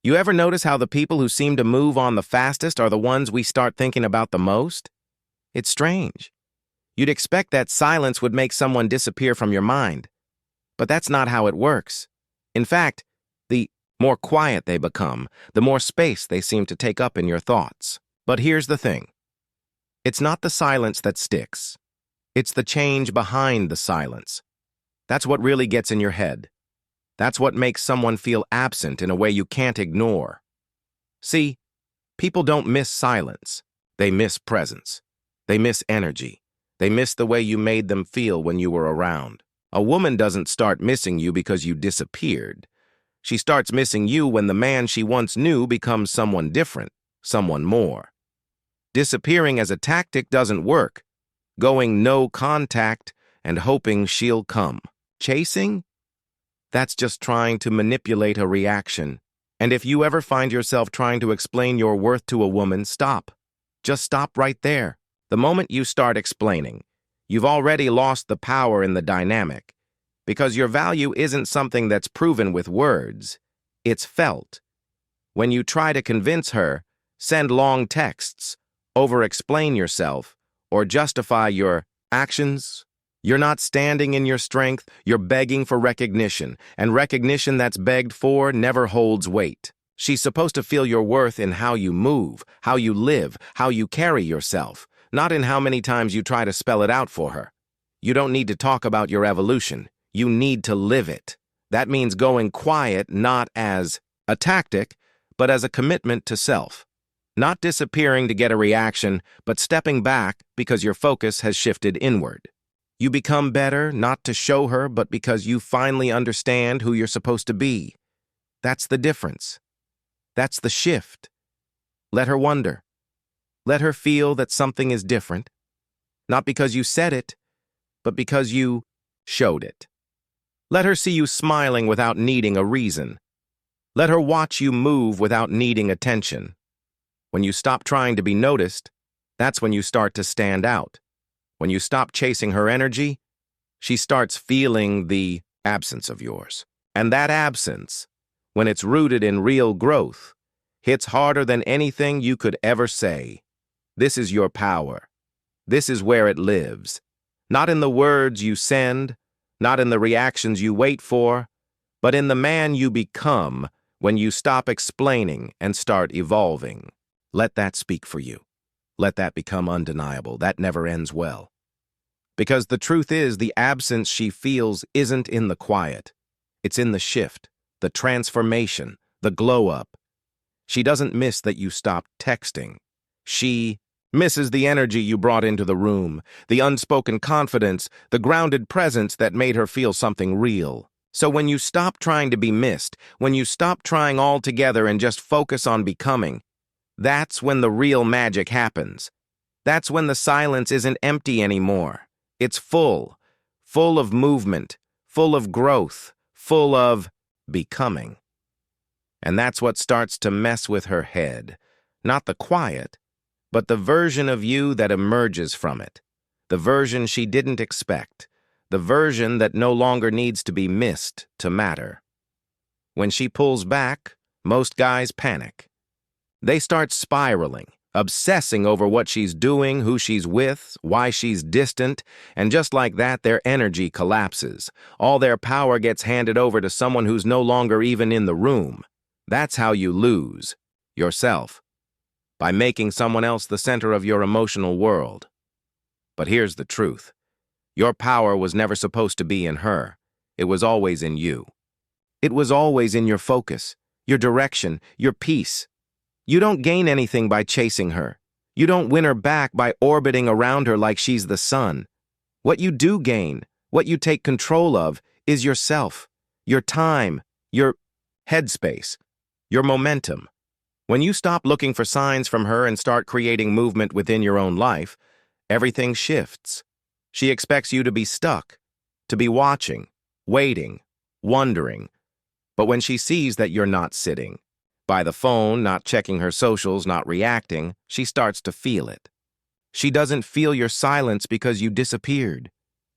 You ever notice how the people who seem to move on the fastest are the ones we start thinking about the most? It's strange. You'd expect that silence would make someone disappear from your mind. But that's not how it works. In fact, the more quiet they become, the more space they seem to take up in your thoughts. But here's the thing. It's not the silence that sticks. It's the change behind the silence. That's what really gets in your head. That's what makes someone feel absent in a way you can't ignore. See, people don't miss silence. They miss presence. They miss energy. They miss the way you made them feel when you were around. A woman doesn't start missing you because you disappeared. She starts missing you when the man she once knew becomes someone different, someone more. Disappearing as a tactic doesn't work. Going no contact and hoping she'll come. Chasing? That's just trying to manipulate a reaction. And if you ever find yourself trying to explain your worth to a woman, stop. Just stop right there. The moment you start explaining, you've already lost the power in the dynamic. Because your value isn't something that's proven with words. It's felt. When you try to convince her, send long texts, over-explain yourself, or justify your actions, you're not standing in your strength, you're begging for recognition, and recognition that's begged for never holds weight. She's supposed to feel your worth in how you move, how you live, how you carry yourself, not in how many times you try to spell it out for her. You don't need to talk about your evolution. You need to live it. That means going quiet not as a tactic, but as a commitment to self. Not disappearing to get a reaction, but stepping back because your focus has shifted inward. You become better not to show her, but because you finally understand who you're supposed to be. That's the difference. That's the shift. Let her wonder. Let her feel that something is different. Not because you said it, but because you showed it. Let her see you smiling without needing a reason. Let her watch you move without needing attention. When you stop trying to be noticed, that's when you start to stand out. When you stop chasing her energy, she starts feeling the absence of yours. And that absence, when it's rooted in real growth, hits harder than anything you could ever say. This is your power. This is where it lives. Not in the words you send, not in the reactions you wait for, but in the man you become when you stop explaining and start evolving. Let that speak for you. Let that become undeniable. That never ends well. Because the truth is, the absence she feels isn't in the quiet. It's in the shift, the transformation, the glow-up. She doesn't miss that you stopped texting. She misses the energy you brought into the room, the unspoken confidence, the grounded presence that made her feel something real. So when you stop trying to be missed, when you stop trying altogether and just focus on becoming, that's when the real magic happens. That's when the silence isn't empty anymore. It's full of movement, full of growth, full of becoming. And that's what starts to mess with her head. Not the quiet, but the version of you that emerges from it. The version she didn't expect. The version that no longer needs to be missed to matter. When she pulls back, most guys panic. They start spiraling, obsessing over what she's doing, who she's with, why she's distant, and just like that, their energy collapses. All their power gets handed over to someone who's no longer even in the room. That's how you lose yourself, by making someone else the center of your emotional world. But here's the truth. Your power was never supposed to be in her. It was always in you. It was always in your focus, your direction, your peace. You don't gain anything by chasing her. You don't win her back by orbiting around her like she's the sun. What you do gain, what you take control of, is yourself, your time, your headspace, your momentum. When you stop looking for signs from her and start creating movement within your own life, everything shifts. She expects you to be stuck, to be watching, waiting, wondering. But when she sees that you're not sitting by the phone, not checking her socials, not reacting, she starts to feel it. She doesn't feel your silence because you disappeared.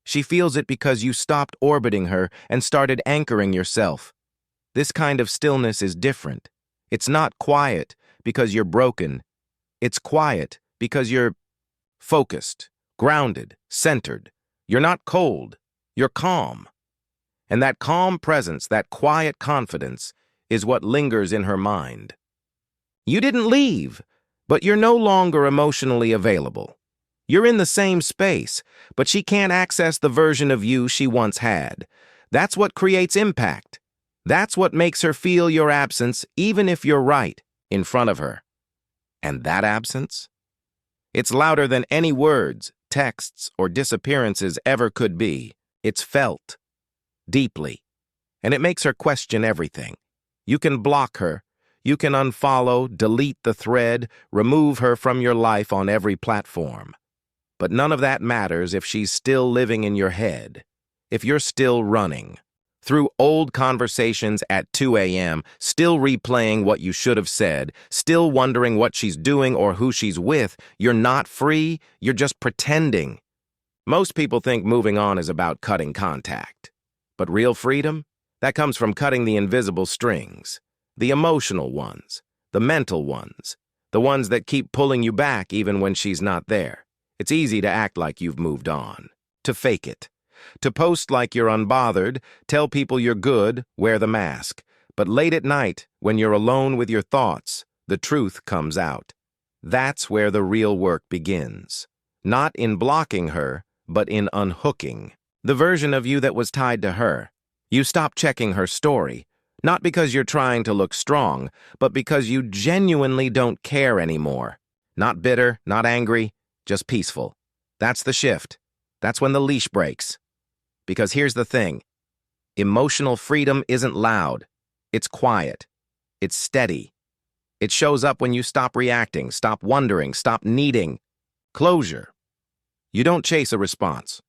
She feels it because you stopped orbiting her and started anchoring yourself. This kind of stillness is different. It's not quiet because you're broken. It's quiet because you're focused, grounded, centered. You're not cold. You're calm. And that calm presence, that quiet confidence, is what lingers in her mind. You didn't leave, but you're no longer emotionally available. You're in the same space, but she can't access the version of you she once had. That's what creates impact. That's what makes her feel your absence, even if you're right, in front of her. And that absence? It's louder than any words, texts, or disappearances ever could be. It's felt deeply, and it makes her question everything. You can block her. You can unfollow, delete the thread, remove her from your life on every platform. But none of that matters if she's still living in your head, if you're still running. Through old conversations at 2 a.m., still replaying what you should have said, still wondering what she's doing or who she's with, you're not free, you're just pretending. Most people think moving on is about cutting contact. But real freedom? That comes from cutting the invisible strings. The emotional ones, the mental ones, the ones that keep pulling you back even when she's not there. It's easy to act like you've moved on, to fake it, to post like you're unbothered, tell people you're good, wear the mask. But late at night, when you're alone with your thoughts, the truth comes out. That's where the real work begins. Not in blocking her, but in unhooking the version of you that was tied to her. You stop checking her story, not because you're trying to look strong, but because you genuinely don't care anymore. Not bitter, not angry, just peaceful. That's the shift. That's when the leash breaks. Because here's the thing. Emotional freedom isn't loud. It's quiet. It's steady. It shows up when you stop reacting, stop wondering, stop needing closure. You don't chase a response.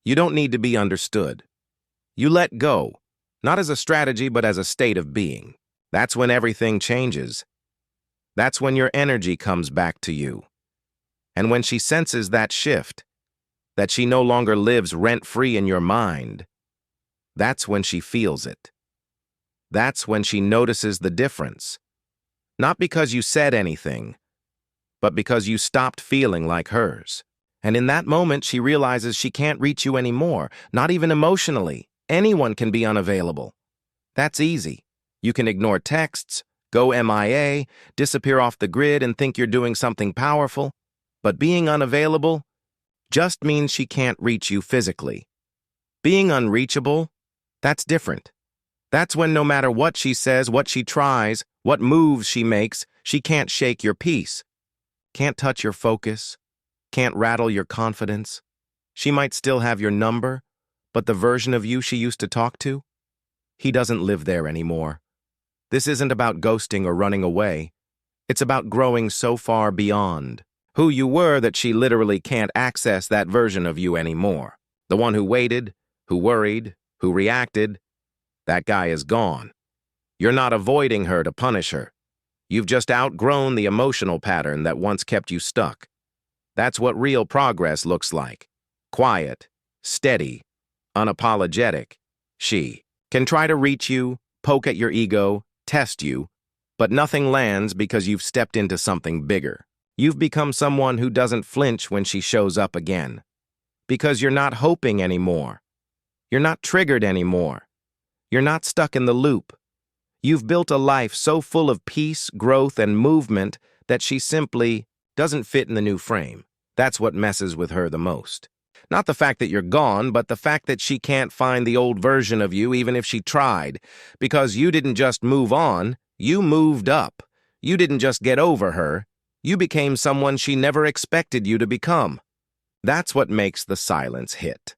You don't need to be understood. You let go, not as a strategy, but as a state of being. That's when everything changes. That's when your energy comes back to you. And when she senses that shift, that she no longer lives rent-free in your mind, that's when she feels it. That's when she notices the difference. Not because you said anything, but because you stopped feeling like hers. And in that moment, she realizes she can't reach you anymore, not even emotionally. Anyone can be unavailable. That's easy. You can ignore texts, go MIA, disappear off the grid and think you're doing something powerful. But being unavailable just means she can't reach you physically. Being unreachable, that's different. That's when no matter what she says, what she tries, what moves she makes, she can't shake your peace, can't touch your focus, can't rattle your confidence. She might still have your number, but the version of you she used to talk to, he doesn't live there anymore. This isn't about ghosting or running away. It's about growing so far beyond who you were that she literally can't access that version of you anymore. The one who waited, who worried, who reacted, that guy is gone. You're not avoiding her to punish her. You've just outgrown the emotional pattern that once kept you stuck. That's what real progress looks like. Quiet, steady, unapologetic. She can try to reach you, poke at your ego, test you, but nothing lands because you've stepped into something bigger. You've become someone who doesn't flinch when she shows up again. Because you're not hoping anymore. You're not triggered anymore. You're not stuck in the loop. You've built a life so full of peace, growth, and movement that she simply doesn't fit in the new frame. That's what messes with her the most. Not the fact that you're gone, but the fact that she can't find the old version of you even if she tried. Because you didn't just move on, you moved up. You didn't just get over her, you became someone she never expected you to become. That's what makes the silence hit.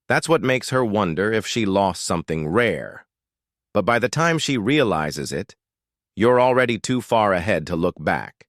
That's what makes her wonder if she lost something rare. But by the time she realizes it, you're already too far ahead to look back.